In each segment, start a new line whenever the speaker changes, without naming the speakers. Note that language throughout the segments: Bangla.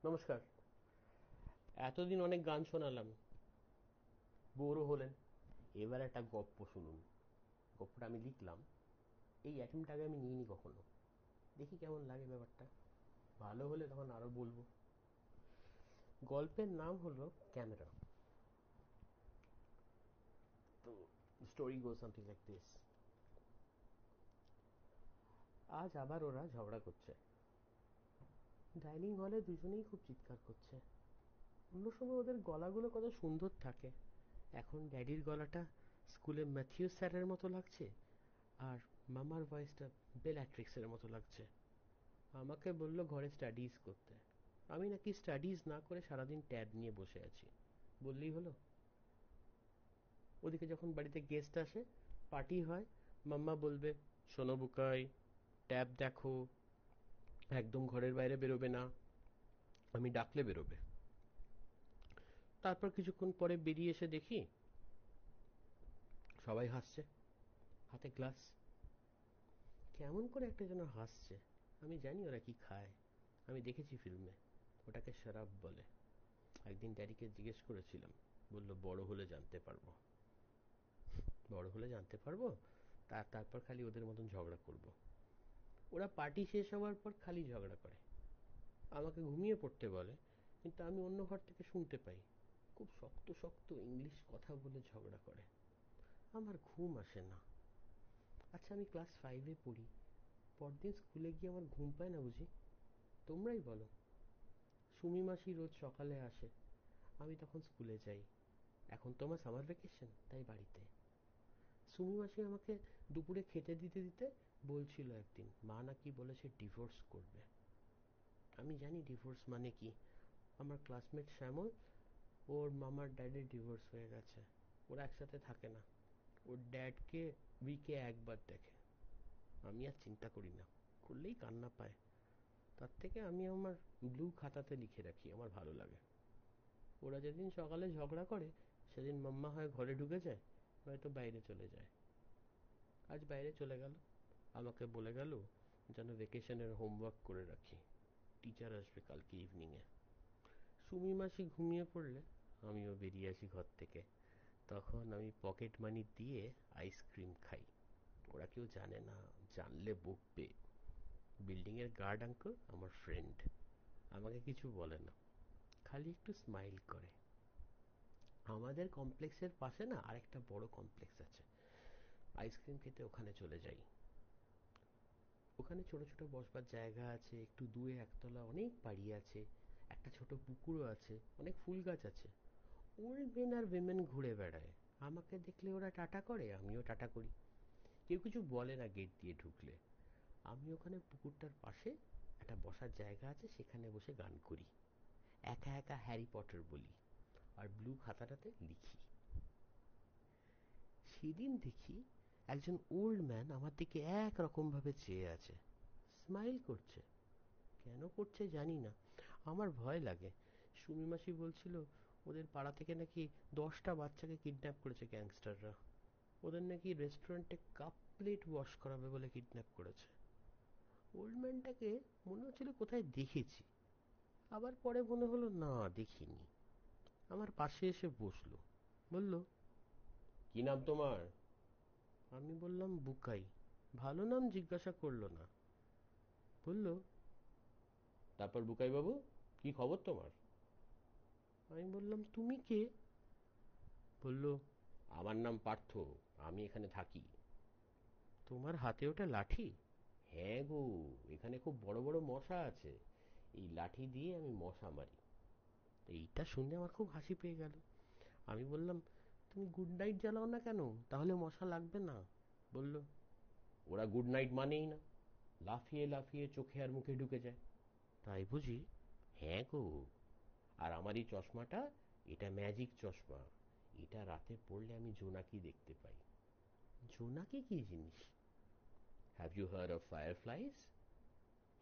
নমস্কার। এতদিন অনেক গান শোনালাম, বোরও হলেন। এবার একটা গপ্প শুনুন। গপ্পটা আমি লিখলাম, এই অ্যাটেম্পটা আগে আমি নিইনি কখনো। দেখি কেমন লাগে ব্যাপারটা। ভালো হলে তখন আরো বলবো। গল্পের নাম হলো ক্যামেরা। তো story goes something like this. আজ আবার ওরা ঝগড়া করছে। ডাইনিং হলে দুজনেই খুব চিৎকার করছে। অন্য সময় ওদের গলাগুলো কত সুন্দর থাকে। এখন ড্যাডির গলাটা স্কুলে ম্যাথিউ স্যারের মতো লাগছে, আর মামার ভয়েসটা বেলাট্রিক্সের মতো লাগছে। আমাকে বলল ঘরে স্টাডিজ করতে। আমি নাকি স্টাডিজ না করে সারাদিন ট্যাব নিয়ে বসে আছি। বললেই হলো। ওদিকে যখন বাড়িতে গেস্ট আসে, পার্টি হয়, মাম্মা বলবে, শোনো বুকাই, ট্যাব দেখো, একদম ঘরের বাইরে বেরোবে না, আমি ডাকলে বেরোবে। তারপর কিছুক্ষণ পরে বেরিয়ে এসে দেখি সবাই হাসছে, হাতে গ্লাস। কেমন করে একটা যেন হাসছে। আমি জানি ওরা কি খায়, আমি দেখেছি ফিল্মে। ওটাকে শরাব বলে। একদিন ড্যাডিকে জিজ্ঞেস করেছিলাম, বলল বড় হলে জানতে পারবো। বড় হলে জানতে পারবো, তারপর খালি ওদের মতন ঝগড়া করব। ওরা পার্টি শেষ হওয়ার পর খালি ঝগড়া করে, আমাকে ঘুমিয়ে পড়তে বলে, কিন্তু আমি অন্য ঘর থেকে শুনতে পাই খুব শক্ত শক্ত ইংলিশ কথা বলে ঝগড়া করে। আমার ঘুম আসে না। আচ্ছা, আমি ক্লাস 5-এ পড়ি, পরদিন স্কুলে গিয়ে আমার ঘুম পায় না বুঝি? তোমরাই বলো। সুমি মাসি রোজ সকালে আসে, আমি তখন স্কুলে যাই। এখন তো আমার সামার ভ্যাকেশন, তাই বাড়িতে। সুমি মাসি আমাকে দুপুরে খেতে দিতে দিতে বলছিল একদিন মা নাকি বলেছে ডিভোর্স করবে। আমি জানি ডিভোর্স মানে কি। আমার ক্লাসমেট শ্যামল, ওর মামার ড্যাডের ডিভোর্স হয়ে গেছে। ওরা একসাথে থাকে না। ওর ড্যাডকে উইকে একবার দেখে। আমি আর চিন্তা করি না, করলেই কান্না পায়। তার থেকে আমি আমার ব্লু খাতাতে লিখে রাখি, আমার ভালো লাগে। ওরা যেদিন সকালে ঝগড়া করে, সেদিন মাম্মা হয় ঘরে ঢুকে যায়, নয়তো বাইরে চলে যায়। আজ বাইরে চলে গেল, আমাকে বলে গেল যেন ভেকেশনের হোমওয়ার্ক করে রাখি, টিচার আসবে কালকে ইভিনিংয়ে। সুমি মাসি ঘুমিয়ে পড়লে আমিও বেরিয়ে আসি ঘর থেকে। তখন আমি পকেট মানি দিয়ে আইসক্রিম খাই। ওরা কেউ জানে না, জানলে বকবে। বিল্ডিং এর গার্ড আঙ্কেল আমার ফ্রেন্ড, আমাকে কিছু বলে না, খালি একটু স্মাইল করে। আমাদের কমপ্লেক্সের পাশে না আরেকটা বড় কমপ্লেক্স আছে। আইসক্রিম খেতে ওখানে চলে যাই। ওখানে ছোট ছোট বসবার জায়গা আছে, একটু দূরে একতলা অনেক বাড়ি আছে, একটা ছোট পুকুরও আছে, অনেক ফুল গাছ আছে। ওল্ড মেন আর উইমেন ঘুরে বেড়ায়। আমাকে দেখলে ওরা টাটা করে, আমিও টাটা করি। কেউ কিছু বলে না গেট দিয়ে ঢুকলে। আমি ওখানে পুকুরটার পাশে একটা বসার জায়গা আছে, সেখানে বসে গান করি, একা একা হ্যারি পটার বলি, আর ব্লু খাতাটাতে লিখি। সেদিন দেখি একজন ওল্ড ম্যান আমার দিকে একরকম ভাবে চেয়ে আছে, স্মাইল করছে। কেন করছে জানি না, আমার ভয় লাগে। সুমি মাসি বলছিল ওদের পাড়া থেকে নাকি 10টা বাচ্চাকে কিডন্যাপ করেছে গ্যাংস্টাররা। ওদের নাকি রেস্টুরেন্টে কাপ প্লেট ওয়াশ করাবে বলে কিডন্যাপ করেছে। ওল্ড ম্যানটাকে মনে হচ্ছিল কোথায় দেখেছি, আবার পরে মনে হলো না, দেখিনি। আমার পাশে এসে বসলো, বলল, কি নাম তোমার? আমি বললাম বুকাই। ভালো নাম জিজ্ঞাসা করলো না, বলল, তারপর বুকাই বাবু, কি খবর তোমার? আমি বললাম, তুমি কে? বলল, আমার নাম পার্থ, আমি এখানে থাকি। তোমার হাতে ওটা লাঠি? হ্যাঁ গো, এখানে খুব বড় বড় মশা আছে, এই লাঠি দিয়ে আমি মশা মারি। এইটা শুনে আমার খুব হাসি পেয়ে গেল। আমি বললাম, তুমি গুড নাইট জ্বালাও না কেন, তাহলে মশা লাগবে না? বলল, ওরা গুড নাইট মানেই না, লাফিয়ে লাফিয়ে চোখে আর মুখে ঢুকে যায়। তাই বুঝি? হ্যাঁ গো। আর আমার এই চশমাটা, এটা ম্যাজিক চশমা, এটা রাতে পড়লে আমি জোনাকি দেখতে পাই। জোনাকি কি জিনিস? Have you heard of fireflies?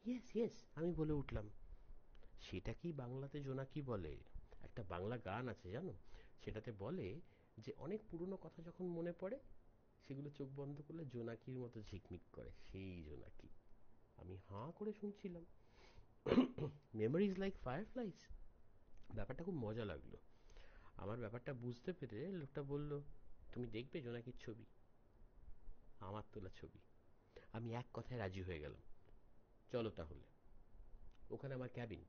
Yes yes, আমি বলে উঠলাম। সেটাকেই বাংলাতে জোনাকি বলে। একটা বাংলা গান আছে জানো, সেটাতে বলে যে অনেক পুরনো কথা যখন মনে পড়ে, সেগুলো চোখ বন্ধ করলে জোনাকির মতো ঝিকমিক করে, সেই জোনাকি। আমি হাঁ করে শুনছিলাম। Memories like fireflies. ব্যাপারটা খুব মজা লাগলো। আমার ব্যাপারটা বুঝতে পেরে লোকটা বলল, তুমি দেখবে জোনাকির ছবি? আমার তোলা ছবি। আমি এক কথায় রাজি হয়ে গেলাম। চলো তাহলে। ওখানে আমার ক্যাবিন,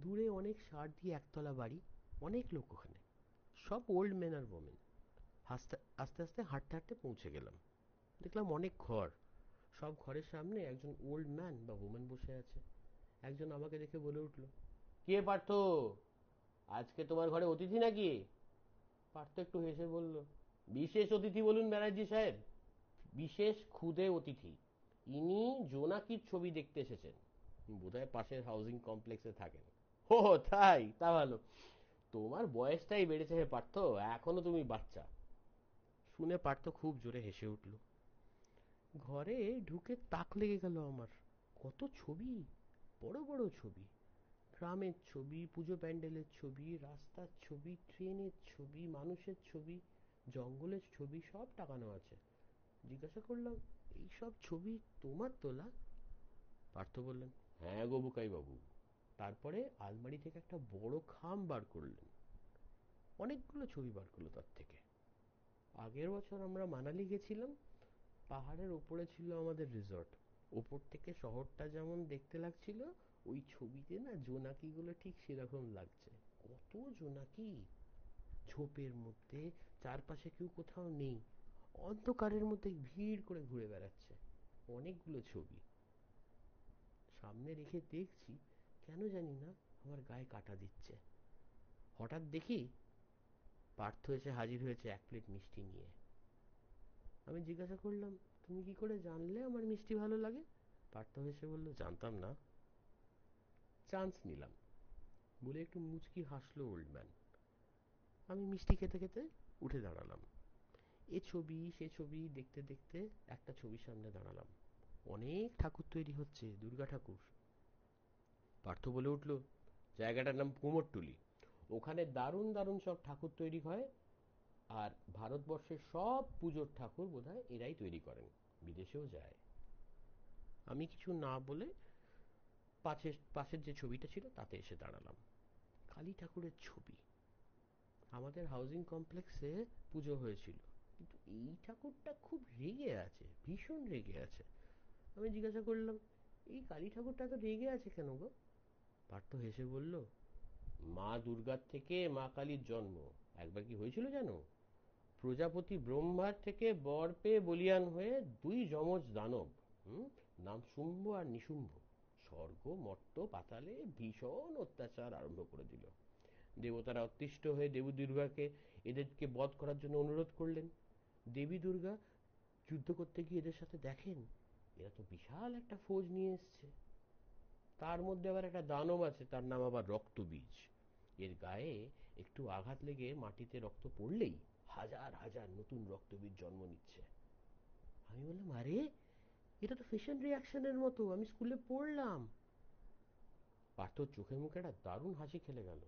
দূরে অনেক সার দিয়ে একতলা বাড়ি, অনেক লোক ওখানে, সব ওল্ড মেন আর ওমেন। আস্তে আস্তে আস্তে হাঁটতে হাঁটতে পৌঁছে গেলাম। দেখলাম অনেক ঘর, সব ঘরের সামনে একজন ওল্ড ম্যান বা ওমেন বসে আছে। একজন আমাকে দেখে বলে উঠল, কে পার্থ, আজকে তোমার ঘরে অতিথি নাকি? পার্থ একটু হেসে বলল, বিশেষ অতিথি বলুন ব্যানার্জি সাহেব, বিশেষ ক্ষুদে অতিথি। ইনি জোনাকির ছবি দেখতে এসেছেন। বোধহয় পাশের হাউজিং কমপ্লেক্সে থাকেন। ও তাই? তা ভালো। তোমার বয়সটাই বেড়েছে হে পার্থ, এখনো তুমি বাচ্চা। শুনে পার্থ খুব জোরে হেসে উঠল। ঘরে ঢুকে তাক লেগে গেল আমার। কত ছবি, বড় বড় ছবি, গ্রামের ছবি, পুজো প্যান্ডেলের ছবি, রাস্তার ছবি, ট্রেনের ছবি, মানুষের ছবি, জঙ্গলের ছবি, সব টাঙানো আছে। জিজ্ঞাসা করলাম, এইসব ছবি তোমার তোলা? পার্থ বললেন, হ্যাঁ গো বুকাই বাবু। তারপরে আলমারি থেকে একটা বড় খাম বার করলেন, অনেকগুলো ছবি বার করলো তার থেকে। আগের বছর আমরা মানালি গেছিলাম, পাহাড়ের ওপরে ছিল আমাদের রিসর্ট। ওপর থেকে শহরটা যেমন দেখতে লাগছিল, ওই ছবিতে না জোনাকিগুলো ঠিক সেরকম লাগছে। কত জোনাকি, ঝোপের মধ্যে, চারপাশে কেউ কোথাও নেই, অন্ধকারের মধ্যে ভিড় করে ঘুরে বেড়াচ্ছে। অনেকগুলো ছবি সামনে রেখে দেখছি, কেন জানি না আমার গায়ে কাটা দিচ্ছে। হঠাৎ দেখি পার্থ এসে হাজির হয়েছে এক প্লেট মিষ্টি নিয়ে। আমি জিজ্ঞাসা করলাম, তুমি কি করে জানলে আমার মিষ্টি ভালো লাগে? পার্থ হেসে বলল, জানতাম না, চান্স নিলাম বলে একটু মুচকি হাসলো ওল্ড ম্যান। আমি মিষ্টি খেতে খেতে উঠে দাঁড়ালাম। এ ছবি সে ছবি দেখতে দেখতে একটা ছবির সামনে দাঁড়ালাম। অনেক ঠাকুর তৈরি হচ্ছে, দুর্গা ঠাকুর। পার্থ বলে উঠল, জায়গাটার নাম কুমোরটুলি। ওখানে দারুণ দারুণ সব ঠাকুর তৈরি হয়, আর ভারতবর্ষের সব পুজোর ঠাকুর বোধহয় এরাই তৈরি করেন, বিদেশেও যায়। আমি কিছু না বলে পাশের যে ছবিটা ছিল তাতে এসে দাঁড়ালাম। কালী ঠাকুরের ছবি। আমাদের হাউজিং কমপ্লেক্সে পুজো হয়েছিল, কিন্তু এই ঠাকুরটা খুব রেগে আছে, ভীষণ রেগে আছে। আমি জিজ্ঞাসা করলাম, এই কালী ঠাকুরটা তো রেগে আছে কেন গো? পার্থ হেসে বলল, মা দুর্গার থেকে মা কালীর জন্ম। একবার কি হয়েছিল জানো? প্রজাপতি ব্রহ্মার থেকে বর পেয়ে বলিয়ান হয়ে দুই যমজ দানব, নাম শুম্ভ আর নিশুম্ভ, স্বর্গ মর্ত পাতালে ভীষণ অত্যাচার আরম্ভ করে দিল। দেবতারা অতিষ্ঠ হয়ে দেবী দুর্গাকে এদেরকে বধ করার জন্য অনুরোধ করলেন। দেবী দুর্গা যুদ্ধ করতে গিয়ে এদের সাথে দেখেন, এরা তো বিশাল একটা ফৌজ নিয়ে এসছে। তার মধ্যে আবার একটা দানব আছে, তার নাম আবার রক্তবীজ। এর গায়ে একটু আঘাত লেগে মাটিতে রক্ত পড়লেই হাজার হাজার নতুন রক্তবীজ জন্ম নিচ্ছে। আমি বললাম, আরে এটা তো ফিশন রিয়াকশনের মতো, আমি স্কুলে পড়লাম। পার্থর চোখে মুখে একটা দারুণ হাসি খেলে গেল।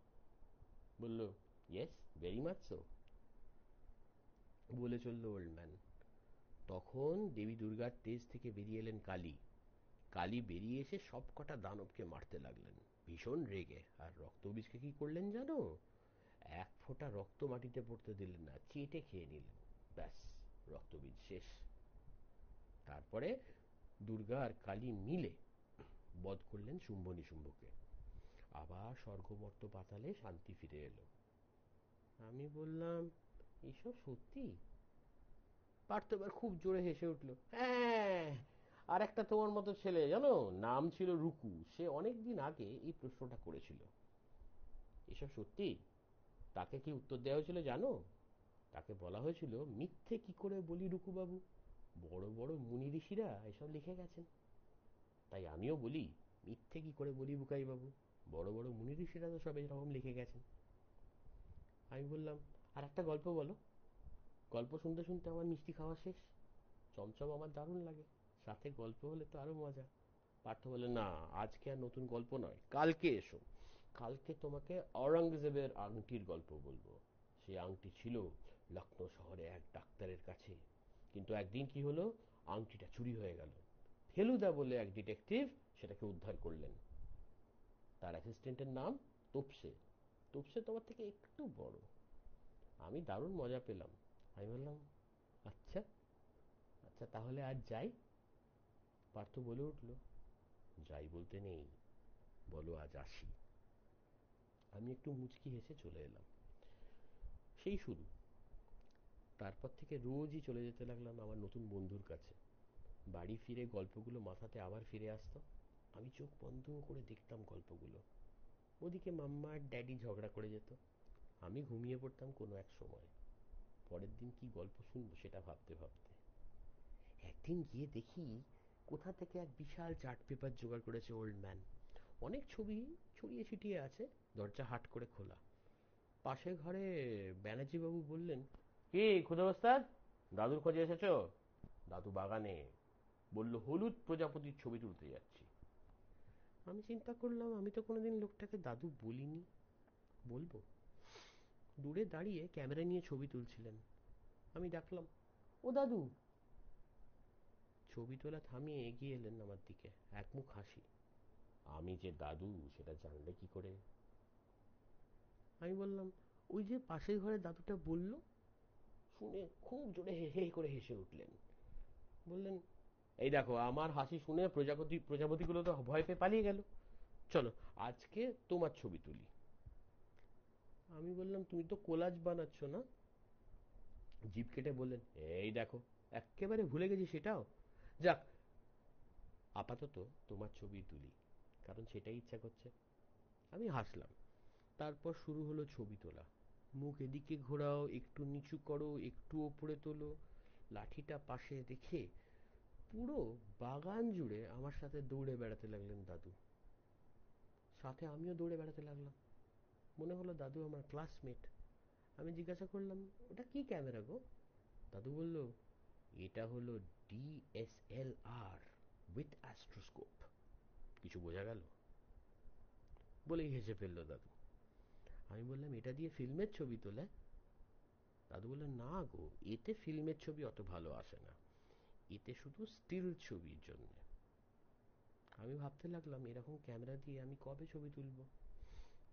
বলল, ইয়েস, ভেরি মাচ সো, বলে চলল ওল্ড ম্যান। তখন দেবী দুর্গার তেজ থেকে বেরিয়ে এলেন কালী। কালী বেরিয়ে এসে সব কটা দানবকে মারতে লাগলেন, ভীষণ রেগে। আর রক্তবীজকে কি করলেন জানো? এক ফোঁটা রক্ত মাটিতে পড়তে দিলেন না, চেটে খেয়ে নিলেন। ব্যাস, রক্তবীজ শেষ। তারপরে দুর্গা আর কালী মিলে বধ করলেন শুম্ভ নিশুম্ভকে। আবার স্বর্গমর্ত পাতালে শান্তি ফিরে এলো। আমি বললাম, এসব সত্যি? পার্থ এবার খুব জোরে হেসে উঠল, হ্যাঁ, আর একটা তোমার মতো ছেলে জানো, নাম ছিল রুকু, সে অনেকদিন আগে এই প্রশ্নটা করেছিল। এসব সত্যি? তাকে কি উত্তর দেওয়া হয়েছিল জানো? তাকে বলা হয়েছিল, মিথ্যে কি করে বলি রুকু বাবু, বড় বড় মুনি ঋষিরা এসব লিখে গেছেন। তাই আমিও বলি, মিথ্যে কি করে বলি বুকাই বাবু, বড় বড় মুনি ঋষিরা তো সব এরকম লিখে গেছেন। আমি বললাম, আর একটা গল্প বলো। গল্প শুনতে শুনতে আমার মিষ্টি খাওয়া শেষ। চমচম আমার দারুণ লাগে, সাথে গল্প হলে তো আরো মজা। পার্থ বলে, না, আজকে আর নতুন গল্প নয়, কালকে এসো। কালকে তোমাকে আওরঙ্গজেবের আংটির গল্প বলবো। সেই আংটি ছিল লখনৌ শহরে এক ডাক্তারের কাছে, কিন্তু একদিন কি হলো, আংটিটা চুরি হয়ে গেল। ফেলুদা বলে এক ডিটেকটিভ সেটাকে উদ্ধার করলেন। তার অ্যাসিস্ট্যান্টের নাম তোপসে। তোপসে তোমার থেকে একটু বড়। আমি দারুণ মজা পেলাম। আমি বললাম, আচ্ছা আচ্ছা, তাহলে আজ যাই? পার্থ বলে উঠল, যাই বলতে নেই, বলো আজ আসি। আমি একটু মুচকি হেসে চলে এলাম। সেই শুরু। তারপর থেকে রোজই চলে যেতে লাগলাম আমার নতুন বন্ধুর কাছে। বাড়ি ফিরে গল্পগুলো মাথাতে আবার ফিরে আসতো। আমি চোখ বন্ধ করে দেখতাম গল্পগুলো। ওদিকে মাম্মা আর ড্যাডি ঝগড়া করে যেত, আমি ঘুমিয়ে পড়তাম কোনো এক সময়। পরের দিন কি গল্প শুনবো সেটা ভাবতে ভাবতে একদিন গিয়ে দেখি কোথা থেকে এক বিশাল চার্ট পেপার জোগাড় করেছে ওল্ড ম্যান। অনেক ছবি ছড়িয়ে ছিটিয়ে আছে। দরজা হাট করে খোলা। পাশের ঘরে ব্যানার্জি বাবু বললেন, কি খুদে ওস্তাদ, দাদুর খোঁজে এসেছো? দাদু বাগানে, বলল হলুদ প্রজাপতির ছবি তুলতে যাচ্ছি। আমি চিন্তা করলাম, আমি তো কোনোদিন লোকটাকে দাদু বলিনি, বলবো। দূরে দাঁড়িয়ে ক্যামেরা নিয়ে ছবি তুলছিলেন। আমি ডাকলাম, ও দাদু। ছবি তোলা থামিয়ে এগিয়ে এলেন আমার দিকে, একমুখ হাসি। আমি যে দাদু সেটা জানলে কি করে? আমি বললাম, ওই যে পাশের ঘরে দাদুটা বলল। শুনে খুব জোরে হে হে করে হেসে উঠলেন। বললেন, এই দেখো, আমার হাসি শুনে প্রজাপতিগুলো তো ভয় পেয়ে পালিয়ে গেল। চলো আজকে তোমার ছবি তুলি। আমি বললাম, তুমি তো কোলাজ বানাচ্ছ না? জিভ কেটে বললেন, এই দেখো, একেবারে ভুলে গেছি সেটাও। যাক, আপাতত তোমার ছবি তুলি, কারণ সেটাই ইচ্ছা করছে। আমি হাসলাম। তারপর শুরু হলো ছবি তোলা। মুখ এদিকে ঘোরাও, একটু নিচু করো, একটু ওপরে তোলো। লাঠিটা পাশে রেখে পুরো বাগান জুড়ে আমার সাথে দৌড়ে বেড়াতে লাগলেন দাদু। সাথে আমিও দৌড়ে বেড়াতে লাগলাম। মনে হলো দাদু আমার ক্লাসমেট। আমি জিজ্ঞাসা করলাম, ওটা কি ক্যামেরা গো? দাদু বলল, এটা হলো DSLR উইথ অ্যাস্ট্রোস্কোপ। কিছু বোঝা গেল? বলেই হেসে ফেললো দাদু। আমি বললাম, এটা দিয়ে ফিল্মের ছবি তোলে? দাদু বললেন, না গো, এতে ফিল্মের ছবি অত ভালো আসে না, এতে শুধু স্টিল ছবির জন্য। আমি ভাবতে লাগলাম, এরকম ক্যামেরা দিয়ে আমি কবে ছবি তুলবো।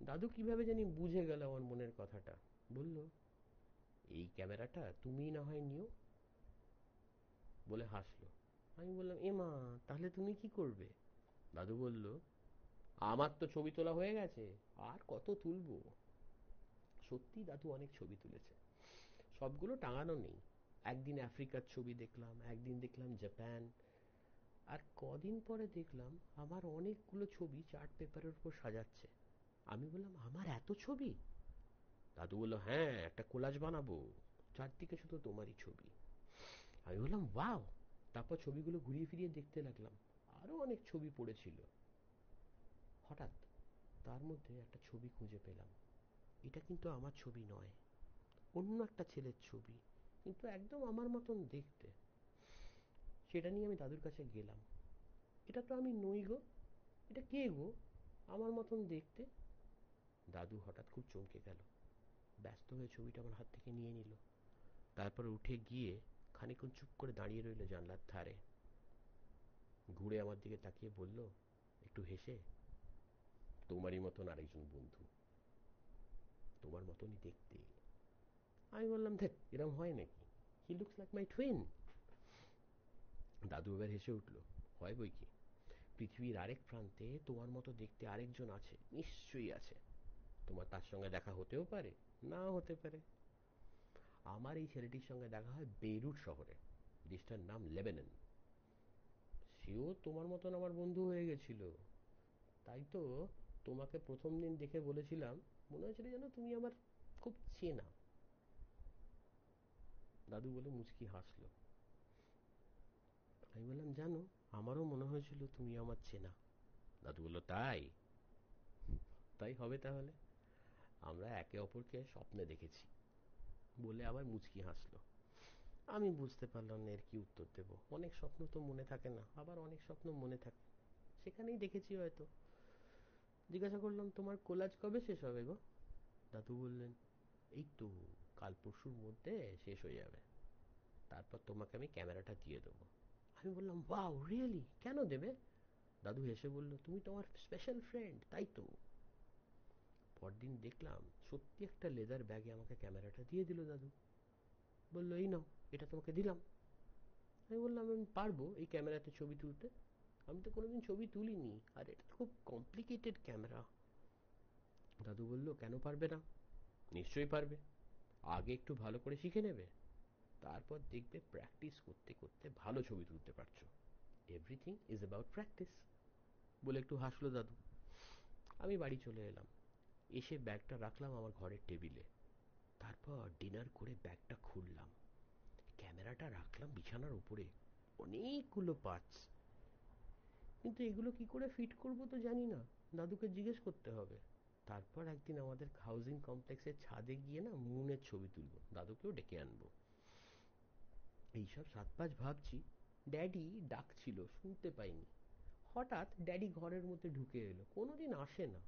দাদু কিভাবে জানি বুঝে গেল আমার মনের কথাটা। বলল, এই ক্যামেরাটা তুমি না হয় নিও, বলে হাসলো। আমি বললাম, এ মা, তাহলে তুমি কি করবে? দাদু বলল, আমার তো ছবি তোলা হয়ে গেছে, আর কত তুলবো। সত্যি দাদু অনেক ছবি তুলেছে, সবগুলো টাঙানো নেই। একদিন আফ্রিকার ছবি দেখলাম, একদিন দেখলাম জাপান, আর কদিন পরে দেখলাম আমার অনেকগুলো ছবি চার্ট পেপারের উপর সাজাচ্ছে। আমি বললাম, আমার এত ছবি? দাদু বলল, হ্যাঁ, একটা কোলাজ বানাবো, চারদিকে শুধু তোমারই ছবি। আমি বললাম, ওয়াও। তারপর ছবিগুলো ঘুরিয়ে ফিরিয়ে দেখতে লাগলাম। আরো অনেক ছবি পড়েছিল। হঠাৎ তার মধ্যে একটা ছবি খুঁজে পেলাম। এটা কিন্তু আমার ছবি নয়, অন্য একটা ছেলের ছবি, কিন্তু একদম আমার মতন দেখতে। সেটা নিয়ে আমি দাদুর কাছে গেলাম। এটা তো আমি নই গো, এটা কে গো আমার মতন দেখতে? দাদু হঠাৎ খুব চমকে গেল, ব্যস্ত হয়ে ছবিটা আমার হাত থেকে নিয়ে নিল। তারপর উঠে গিয়ে খানিকক্ষণ চুপ করে দাঁড়িয়ে রইল জানলার ধারে। ঘুরে আমার দিকে তাকিয়ে বলল একটু হেসে, তোমারই মতন আরেকজন বন্ধু, তোমার মতনই দেখতে। আমি বললাম, ধ্যাৎ, এরম হয় নাকি? He looks like my twin. দাদু এবার হেসে উঠল, হয় বই কি, পৃথিবীর আরেক প্রান্তে তোমার মতো দেখতে আরেকজন আছে, নিশ্চয়ই আছে। তোমার তার সঙ্গে দেখা হতেও পারে, নাও হতে পারে। আমার এই ছেলেটির সঙ্গে দেখা হয় বেইরুট শহরে, দেশটার নাম লেবানন। সেও তোমার মতন আমার বন্ধু হয়ে গেছিল। তাই তো তোমাকে প্রথম দিন দেখে বলেছিলাম, মনে হয়েছিল যেন তুমি আমার খুব চেনা। দাদু বলে মুচকি হাসলো। আমি বললাম, জানো, আমারও মনে হয়েছিল তুমি আমার চেনা। দাদু বলল, তাই? তাই হবে তাহলে, আমরা একে অপরকে স্বপ্নে দেখেছি, বলে আবার মুচকি হাসলো। আমি বুঝতে পারলাম না এর কি উত্তর দেব। অনেক স্বপ্ন তো মনে থাকে না, আবার অনেক স্বপ্ন মনে থাকে, সেখানেই দেখেছি হয়তো। জিজ্ঞাসা করলাম, তোমার কোলাজ কবে শেষ হবে গো? দাদু বললেন, এই তো কাল পরশুর মধ্যে শেষ হয়ে যাবে, তারপর তোমাকে আমি ক্যামেরাটা দিয়ে দেবো। আমি বললাম, ওয়াও, রিয়েলি, কেন দেবে? দাদু হেসে বলল, তুমি তো আমার স্পেশাল ফ্রেন্ড, তাই তো? পরদিন দেখলাম সত্যি একটা লেদার ব্যাগে আমাকে ক্যামেরাটা দিয়ে দিল দাদু। বলল, এই নাও, এটা তোমাকে দিলাম। আমি বললাম, আমি পারবো এই ক্যামেরাতে ছবি তুলতে? আমি তো কোনোদিন ছবি তুলিনি, আর এটা তো খুব কমপ্লিকেটেড ক্যামেরা। দাদু বলল, কেন পারবে না? নিশ্চয়ই পারবে। আগে একটু ভালো করে শিখে নেবে, তারপর দেখবে প্র্যাকটিস করতে করতে ভালো ছবি তুলতে পারছো। এভরিথিং ইজ অ্যাবাউট প্র্যাকটিস, বলে একটু হাসলো দাদু। আমি বাড়ি চলে এলাম। এসে ব্যাগটা রাখলাম আমার ঘরের টেবিলে। তারপর ডিনার করে ব্যাগটা খুললাম, ক্যামেরাটা রাখলাম বিছানার উপরে। অনেকগুলো পার্টস, কিন্তু এগুলো কি করে ফিট করব তো জানি না। দাদুকে জিজ্ঞেস করতে হবে। তারপর একদিন আমাদের হাউজিং কমপ্লেক্সের ছাদে গিয়ে না মুনের ছবি তুলবো, দাদুকেও ডেকে আনবো। এইসব সাত পাঁচ ভাবছি, ড্যাডি ডাকছিল, শুনতে পাইনি। হঠাৎ ড্যাডি ঘরের মধ্যে ঢুকে এলো, কোনোদিন আসে না।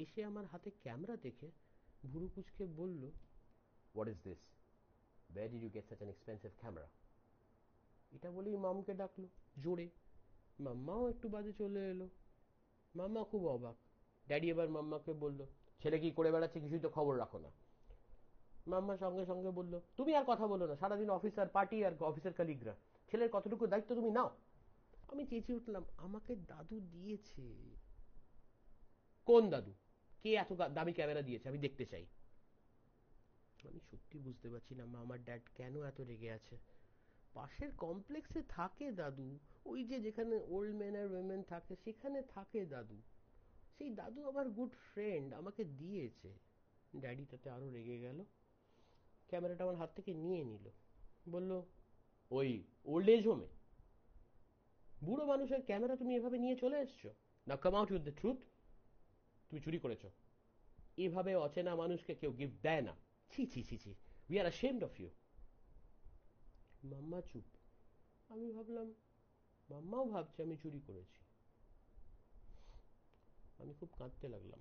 এসে আমার হাতে ক্যামেরা দেখে ভুরু কুচকে বলল, what is this? Where did you get such an expensive camera? এটা বলেই মামকে ডাকলো জোরে। মাম্মাও একটু বাদে চলে এলো। মাম্মা খুব অবাক। ড্যাডি এবার মাম্মাকে বলল, ছেলে কি করে বেড়াচ্ছে কিছুই তো খবর রাখো না। মাম্মা সঙ্গে সঙ্গে বলল, তুমি আর কথা বলো না, সারাদিন অফিস আর পার্টি আর অফিসের কালিগরা, ছেলের কতটুকু দায়িত্ব তুমি নাও। আমি চেঁচিয়ে উঠলাম, আমাকে দাদু দিয়েছে। কোন দাদু? কে এত দামি ক্যামেরা দিয়েছে, আমি দেখতে চাই। আমি সত্যি বুঝতে পারছি না মা আমার ড্যাড কেন এত রেগে আছে। পাশের কমপ্লেক্সে থাকে দাদু, ওই যে যেখানে ওল্ড মেন আর উইমেন থাকে সেখানে থাকে দাদু। সেই দাদু আমার গুড ফ্রেন্ড, আমাকে দিয়েছে। ড্যাডি তাতে আরো রেগে গেল, ক্যামেরাটা আমার হাত থেকে নিয়ে নিল। বলল, ওই ওল্ড এজ হোমে বুড়ো মানুষের ক্যামেরা তুমি এভাবে নিয়ে চলে এসছো? না, come out with the truth. তুমি চুরি করেছো। এভাবে অচেনা মানুষকে কেউ গিফট দেয় না। ছি ছি ছি ছি, we are ashamed of you. মাম্মা চুপ। আমি ভাবলাম মাম্মাও ভাবছে আমি চুরি করেছি। আমি খুব কাঁদতে লাগলাম,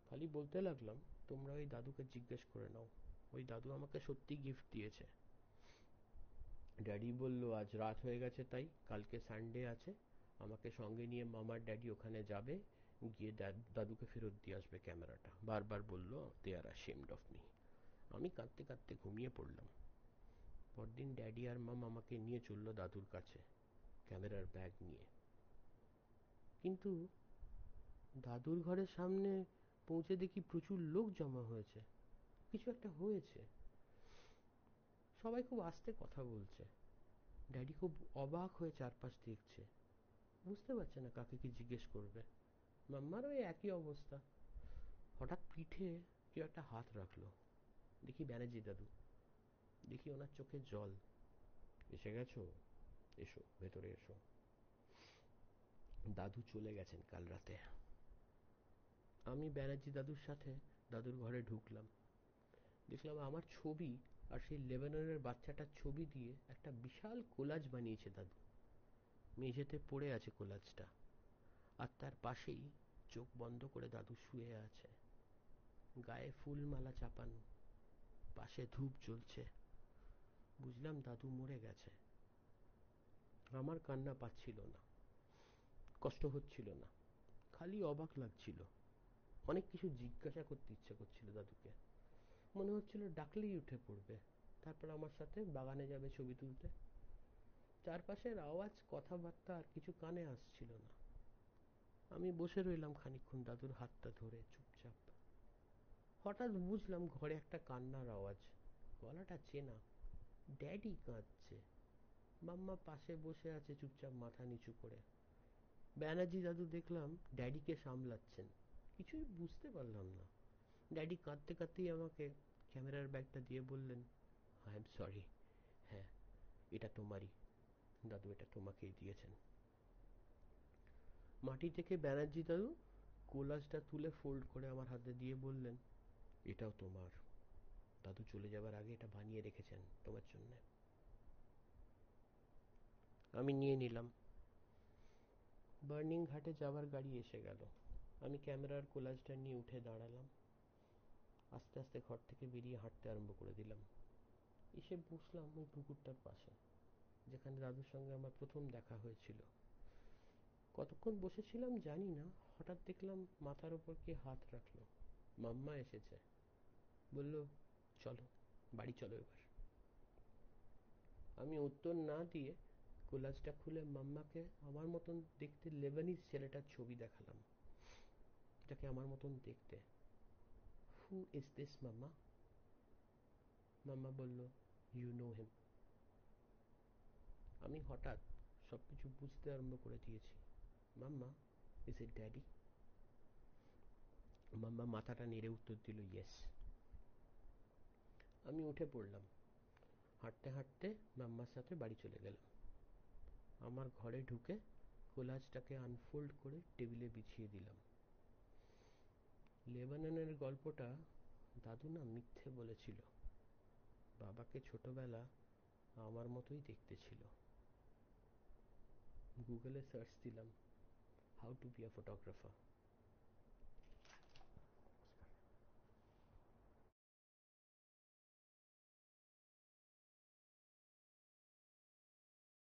খালি বলতে লাগলাম, তোমরা ওই দাদুকে জিজ্ঞেস করে নাও, ওই দাদু আমাকে সত্যি গিফট দিয়েছে। ড্যাডি বলল, আজ রাত হয়ে গেছে তাই কালকে সানডে আছে, আমাকে সঙ্গে নিয়ে মামার ড্যাডি ওখানে যাবে, গিয়ে দাদুকে ফেরত দিয়ে আসবে ক্যামেরাটা। বারবার বলল, দে আর অ্যাশেমড অফ মি। আমি কাঁদতে কাঁদতে ঘুমিয়ে পড়লাম। পরদিন ড্যাডি আর মাম আমাকে নিয়ে চললো দাদুর কাছে, ক্যামেরার ব্যাগ নিয়ে। কিন্তু দাদুর ঘরের সামনে পৌঁছে দেখি প্রচুর লোক জমা হয়েছে। কিছু একটা হয়েছে, সবাই খুব আস্তে কথা বলছে। ড্যাডি খুব অবাক হয়ে চারপাশ দেখছে, বুঝতে পারছে না কাকে কি জিজ্ঞেস করবে। মাম্মারও ওই একই অবস্থা। হঠাৎ পিঠে কেউ একটা হাত রাখলো, দেখি ব্যানার্জি দাদু। দেখি ওনার চোখে জল। এসে গেছো? এসো, ভেতরে এসো। দাদু চলে গেছেন কাল রাতে। আমি ব্যানার্জি দাদুর সাথে দাদুর ঘরে ঢুকলাম। দেখলাম আমার ছবি আর সেই লেবাননের বাচ্চাটার ছবি দিয়ে একটা বিশাল কোলাজ বানিয়েছে দাদু। মেঝেতে পড়ে আছে কোলাজটা, আর তার পাশেই চোখ বন্ধ করে দাদু শুয়ে আছে, গায়ে ফুলমালা চাপানো, পাশে ধূপ জ্বলছে। বুঝলাম দাদু মরে গেছে। আমার কান্না পাচ্ছিল না, কষ্ট হচ্ছিল না, খালি অবাক লাগছিল। অনেক কিছু জিজ্ঞাসা করতে ইচ্ছে করছিল দাদুকে। মনে হচ্ছিল ডাকলেই উঠে পড়বে, তারপর আমার সাথে বাগানে যাবে ছবি তুলতে। চারপাশের আওয়াজ, কথাবার্তা আর কিছু কানে আসছিল না। আমি বসে রইলাম খানিকক্ষণ দাদুর হাতটা ধরে চুপচাপ। হঠাৎ বুঝলাম ঘরে একটা কান্নার আওয়াজ, গলাটা চেনা। ড্যাডি কাঁদছে। মাম্মা পাশে বসে আছে চুপচাপ মাথা নিচু করে। ব্যানার্জি দাদু দেখলাম ড্যাডিকে সামলাচ্ছেন। কিছুই বুঝতে পারলাম না। ড্যাডি কাঁদতে কাঁদতেই আমাকে ক্যামেরার ব্যাগটা দিয়ে বললেন, আই এম সরি। হ্যাঁ, এটা তোমারই দাদু, এটা তোমাকেই দিয়েছেন। মাটি থেকে ব্যানার্জি দাদু কোলাজটা তুলে ফোল্ড করে আমার হাতে দিয়ে বললেন, এটাও তোমার। দাদু চলে যাবার আগে এটা বানিয়ে রেখেছেন তোমার জন্য। আমি নিয়ে নিলাম। বার্নিং ঘাটে যাওয়ার গাড়ি এসে গেল। আমি ক্যামেরার কোলাজটা নিয়ে উঠে দাঁড়ালাম। আস্তে আস্তে ঘর থেকে বেরিয়ে হাঁটতে আরম্ভ করে দিলাম। এসে বসলাম ওই পুকুরটার পাশে, যেখানে দাদুর সঙ্গে আমার প্রথম দেখা হয়েছিল। কতক্ষণ বসেছিলাম জানি না, হঠাৎ দেখলাম মাথার ওপর কে হাত রাখলো। মাম্মা এসেছে, বলল চলো বাড়ি চলো এবার। আমি উত্তর না দিয়ে কোলাজটা খুলে মাম্মাকে আমার মতন দেখতে লেবানিজ ছেলেটার ছবি দেখালাম, যাকে আমার মতন দেখতে। হু ইজ দিস মাম্মা? মাম্মা বলল, ইউ নো হিম। আমি হঠাৎ সবকিছু বুঝতে আরম্ভ করে দিয়েছি। মাম্মা, ইজ ইট ড্যাডি? মাম্মা মাথাটা নেড়ে উত্তর দিল, ইয়েস। আমি উঠে পড়লাম, হাঁটতে হাঁটতে মাম্মার সাথে বাড়ি চলে গেলাম। আমার ঘরে ঢুকে কোলাজটাকে আনফোল্ড করে টেবিলে বিছিয়ে দিলাম। লেবাননের গল্পটা দাদু না মিথ্যে বলেছিল। বাবাকে ছোটবেলা আমার মতোই দেখতে ছিল। গুগলে সার্চ দিলাম, how to be a photographer.